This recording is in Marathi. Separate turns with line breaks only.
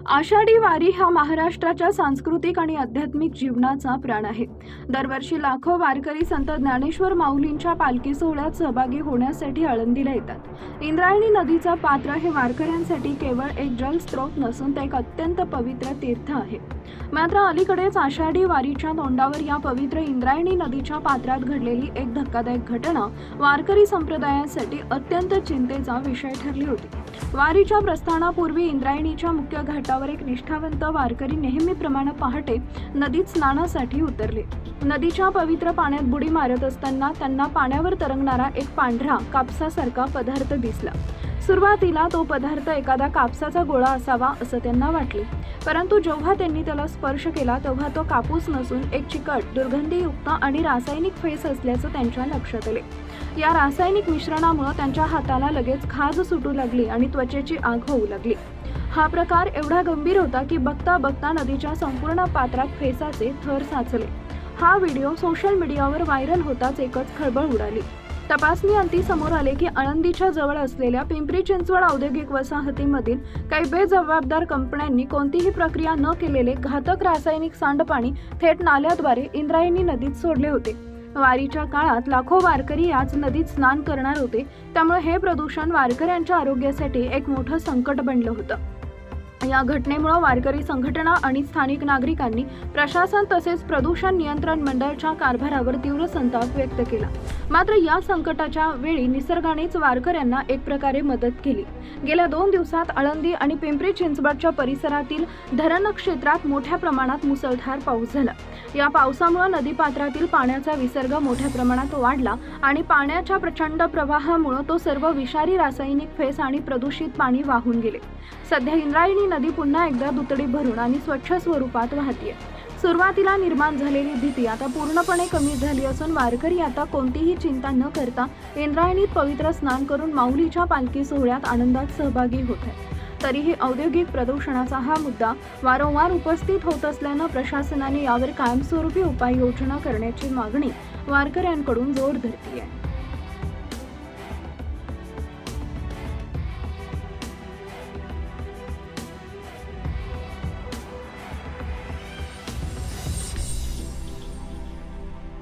आषाढी वारी हा महाराष्ट्राच्या सांस्कृतिक आणि आध्यात्मिक जीवनाचा प्राण आहे। दरवर्षी लाखो वारकरी संत ज्ञानेश्वर माऊलींच्या पालखी सोहळ्यात सहभागी होण्यासाठी आळंदीला येतात। इंद्रायणी नदीचा पात्र हे वारकऱ्यांसाठी केवळ एक जलस्रोत नसून ते एक अत्यंत पवित्र तीर्थ आहे। मात्र अलीकडेच आषाढी वारीच्या तोंडावर या पवित्र इंद्रायणी नदीच्या पात्रात घडलेली एक धक्कादायक घटना वारकरी संप्रदायासाठी अत्यंत चिंतेचा विषय ठरली होती। वारीच्या प्रस्थानापूर्वी इंद्रायणीच्या मुख्य घाटावर एक निष्ठावंत वारकरी नेहमीप्रमाणे पहाटे नदीत स्नानासाठी उतरले। नदीच्या पवित्र पाण्यात बुडी मारत असताना त्यांना पाण्यावर तरंगणारा एक पांढरा कापसासारखा पदार्थ दिसला। सुरुवातीला तो पदार्थ एखादा कापसाचा गोळा असावा असं त्यांना वाटले, परंतु जेव्हा त्यांनी त्याला स्पर्श केला तेव्हा तो कापूस नसून एक चिकट, दुर्गंधीयुक्त आणि रासायनिक फेस असल्याचं त्यांच्या लक्षात आले। या रासायनिक मिश्रणामुळे त्यांच्या हाताला लगेच खाज सुटू लागली आणि त्वचेची आग होऊ लागली। हा प्रकार एवढा गंभीर होता की बघता बघता नदीच्या संपूर्ण पात्रात फेसाचे थर साचले। हा व्हिडिओ सोशल मीडियावर व्हायरल होताच एकच खळबळ उडाली। तपासणी अंती समोर आले की आळंदीच्या जवळ असलेल्या पिंपरी चिंचवड औद्योगिक वसाहतीमधील काही बेजबाबदार कंपन्यांनी कोणतीही प्रक्रिया न केलेले घातक रासायनिक सांडपाणी थेट नाल्याद्वारे इंद्रायणी नदीत सोडले होते। वारीच्या काळात लाखो वारकरी याच नदीत स्नान करणार होते, त्यामुळे हे प्रदूषण वारकऱ्यांच्या आरोग्यासाठी एक मोठं संकट बनलं होतं। या घटनेमुळे वारकरी संघटना आणि स्थानिक नागरिकांनी प्रशासन तसेच प्रदूषण नियंत्रण मंडळाच्या कारभारावर तीव्र संताप व्यक्त केला। मात्र या संकटाच्या वेळी निसर्गानेच वारकऱ्यांना एक प्रकारे मदत केली। गेल्या 2 दिवसात आळंदी आणि पिंपरी चिंचवडच्या परिसरातील धरण क्षेत्रात मोठ्या प्रमाणात मुसळधार पाऊस झाला। या पावसामुळे नदीपात्रातील पाण्याचा विसर्ग मोठ्या प्रमाणात वाढला आणि पाण्याच्या प्रचंड प्रवाहामुळे तो सर्व विषारी रासायनिक फेस आणि प्रदूषित पाणी वाहून गेले। सध्या इंद्रायणी नदी पुन्हा एकदा दुतडी भरून आणि स्वच्छ स्वरूपात वाहतीये। सुरुवातीला निर्माण झालेली भीती आता पूर्णपणे कमी झाली असून वारकरी आता कोणतीही चिंता न करता इंद्रायणीत पवित्र स्नान करून माऊलीच्या पालखी सोहळ्यात आनंदात सहभागी होत आहेत। तरीही औद्योगिक प्रदूषणाचा हा मुद्दा वारंवार उपस्थित होत असल्यानं प्रशासनाने यावर कायमस्वरूपी उपाययोजना करण्याची मागणी वारकऱ्यांकडून जोर धरते आहे।